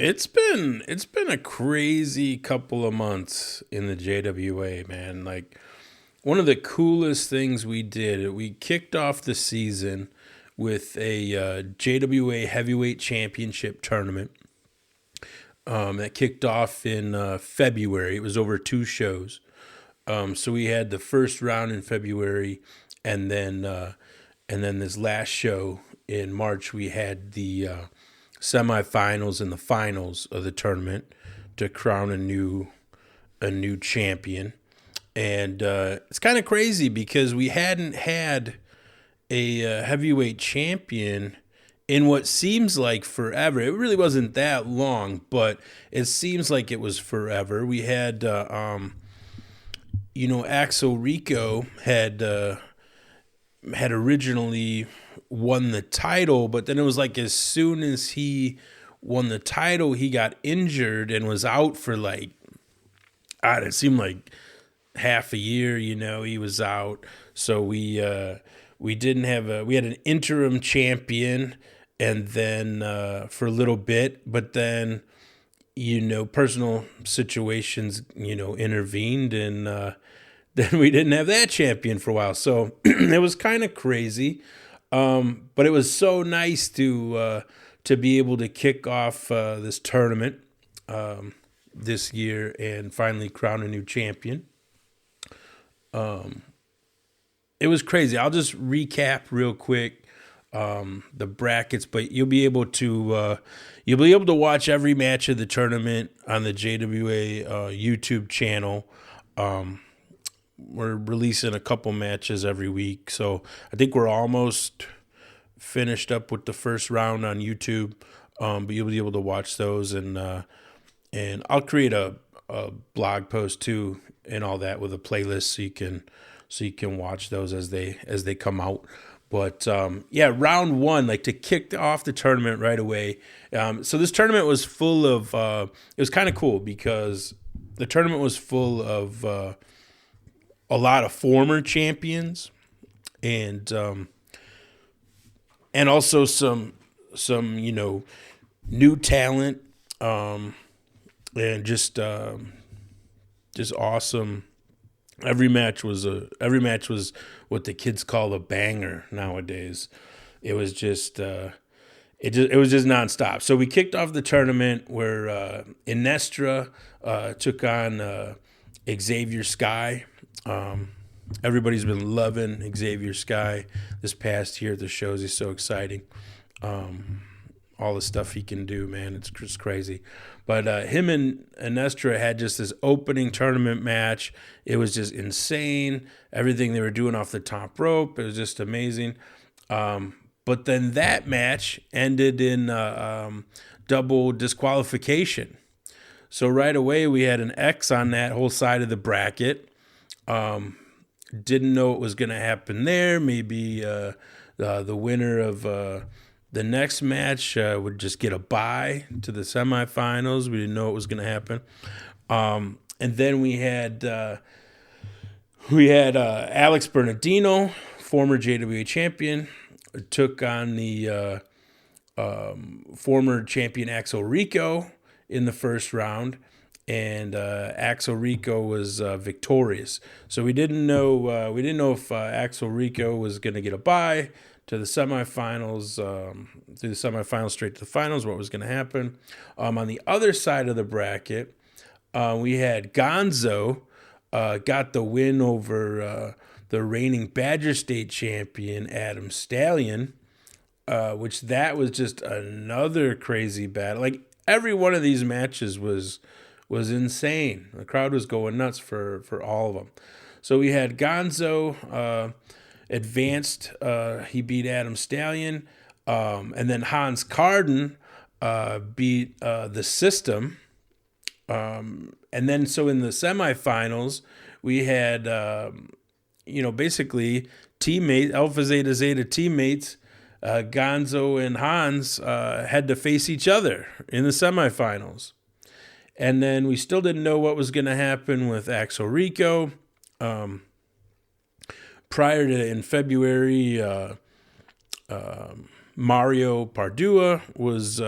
It's been a crazy couple of months in the JWA, man. Like one of the coolest things we did, we kicked off the season with a JWA Heavyweight Championship tournament that kicked off in February. It was over two shows. So we had the first round in February, and then this last show in March. We had the semifinals and the finals of the tournament to crown a new champion. And it's kind of crazy because we hadn't had a heavyweight champion in what seems like forever. It really wasn't that long, but it seems like it was forever. We had, Axel Rico had originally won the title, but then it was like as soon as he won the title, he got injured and was out for like, it seemed like half a year. He was out. So we didn't have we had an interim champion, and then for a little bit, but then personal situations intervened, and then we didn't have that champion for a while. So it was kind of crazy. But it was so nice to be able to kick off this tournament this year and finally crown a new champion. It was crazy. I'll just recap real quick the brackets, but you'll be able to watch every match of the tournament on the JWA YouTube channel. We're releasing a couple matches every week, so I think we're almost finished up with the first round on YouTube. But you'll be able to watch those, and I'll create a blog post too and all that with a playlist so you can watch those as they come out. But round one, like to kick off the tournament right away. So this tournament was full of. It was kind of cool because the tournament was full of a lot of former champions, and also some new talent, and just awesome. Every match was what the kids call a banger nowadays. It was just it was just nonstop. So we kicked off the tournament where Inestra took on Xavier Sky. Everybody's been loving Xavier Sky this past year at the shows. He's so exciting. All the stuff he can do, man, it's just crazy. But him and Inestra had just this opening tournament match. It was just insane. Everything they were doing off the top rope, it was just amazing. But then that match ended in double disqualification. So right away we had an X on that whole side of the bracket. Didn't know what was going to happen there. Maybe the winner of the next match would just get a bye to the semifinals. We didn't know what was going to happen. And then we had Alex Bernardino, former JWA champion, took on the former champion Axel Rico in the first round. And Axel Rico was victorious. So we didn't know if Axel Rico was going to get a bye to the semifinals, through the semifinals straight to the finals, what was going to happen. On the other side of the bracket, we had Gonzo got the win over the reigning Badger State champion, Adam Stallion, which that was just another crazy battle. Like every one of these matches was insane. The crowd was going nuts for all of them. So we had Gonzo advanced. He beat Adam Stallion. And then Hans Carden beat the System. And then so in the semifinals, we had, basically teammates, Alpha Zeta Zeta teammates, Gonzo and Hans had to face each other in the semifinals. And then we still didn't know what was going to happen with Axel Rico. Prior to in February, Mario Pardua was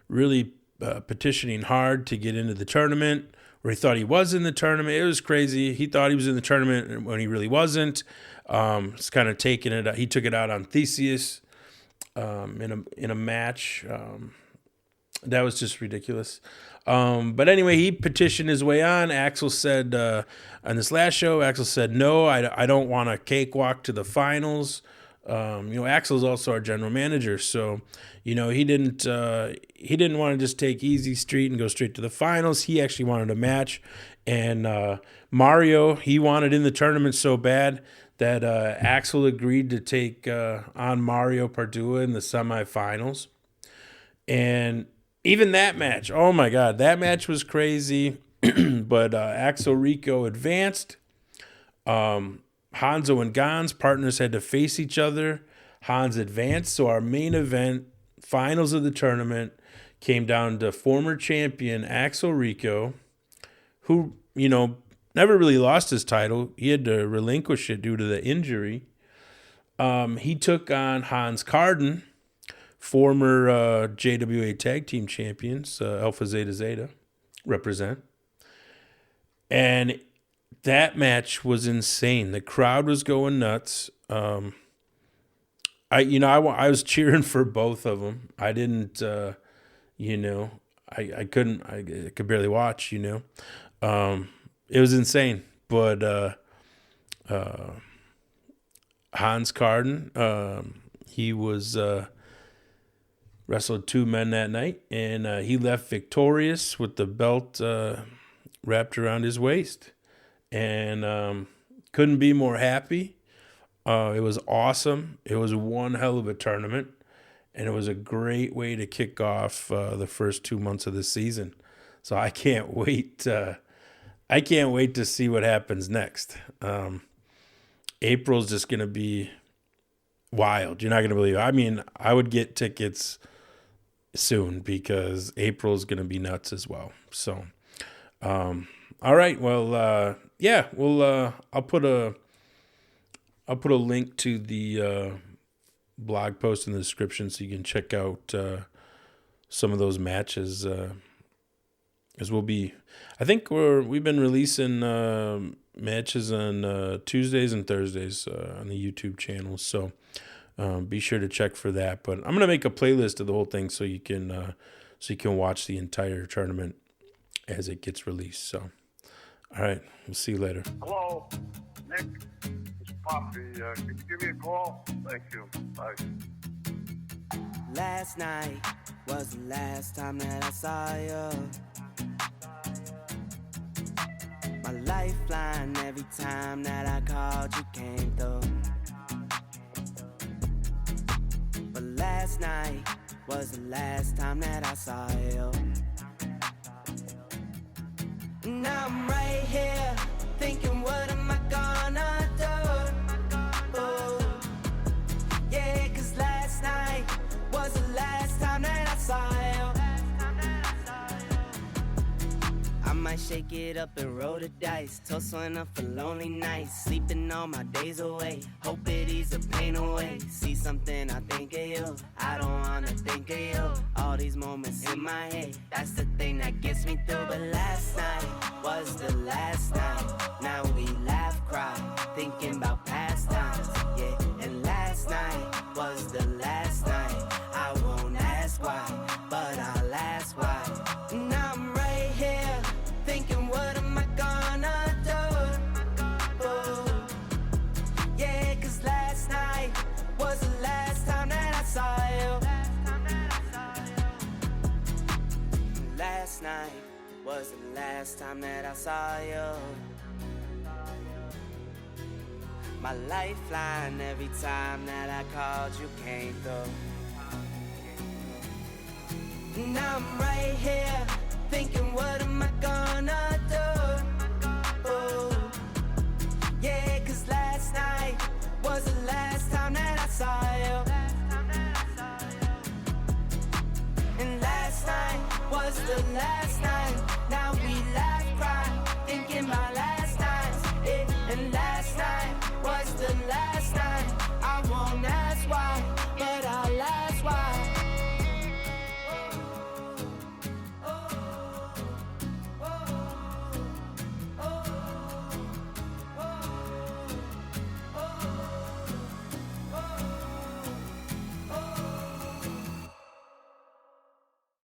really petitioning hard to get into the tournament, or he thought he was in the tournament. It was crazy. He thought he was in the tournament when he really wasn't. It's kind of taking it. He took it out on Theseus in a match. That was just ridiculous. But anyway, he petitioned his way on. Axel said on this last show, Axel said, no, I don't want a cakewalk to the finals. Axel's also our general manager, so he didn't want to just take easy street and go straight to the finals. He actually wanted a match, and Mario, he wanted in the tournament so bad that Axel agreed to take on Mario Pardua in the semifinals. And even that match, oh my God, that match was crazy. But Axel Rico advanced. Hanzo and Gans, partners, had to face each other. Hans advanced, so our main event, finals of the tournament, came down to former champion Axel Rico, who, never really lost his title. He had to relinquish it due to the injury. He took on Hans Carden, former JWA Tag Team Champions, Alpha Zeta Zeta, represent. And that match was insane. The crowd was going nuts. I was cheering for both of them. I didn't, I could barely watch, It was insane. But Hans Carden, he was wrestled 2 men that night, and he left victorious with the belt wrapped around his waist. And couldn't be more happy. It was awesome. It was one hell of a tournament, and it was a great way to kick off the first 2 months of the season. So I can't wait. I can't wait to see what happens next. April's just gonna be wild. You're not gonna believe it. I mean, I would get tickets soon because April's gonna be nuts as well. So, all right. Well, yeah. Well, I'll put a link to the blog post in the description so you can check out some of those matches. As I think we've been releasing matches on Tuesdays and Thursdays on the YouTube channel. So be sure to check for that. But I'm gonna make a playlist of the whole thing so you can watch the entire tournament as it gets released. So. All right, we'll see you later. Hello, Nick. It's Poppy. Can you give me a call? Thank you. Bye. Last night was the last time that I saw you. My lifeline every time that I called you came through. But last night was the last time that I saw you. Now I'm right here, thinking what am I gonna do? Ooh. Yeah, 'cause last night was the last time that I saw you. I might shake it up and roll the dice, toasting up for lonely nights, sleeping all my days away, hope it eases the pain away. See something, I think of you, I don't wanna think of you. All these moments in my head, that's the thing that gets me through. But last night was the last night. Now we laugh, cry, thinking about past times. Yeah, and last night was the last night. I won't ask why, but I'll ask why. Now I'm right here, thinking what am I gonna do? Ooh. Yeah, 'cause last night was the last time that I saw you. Last night was the last time that I saw you. My lifeline every time that I called you came through. Now I'm right here, thinking what am I gonna do? Ooh. Yeah, 'cause last night was the last time that I saw you. And last night was the last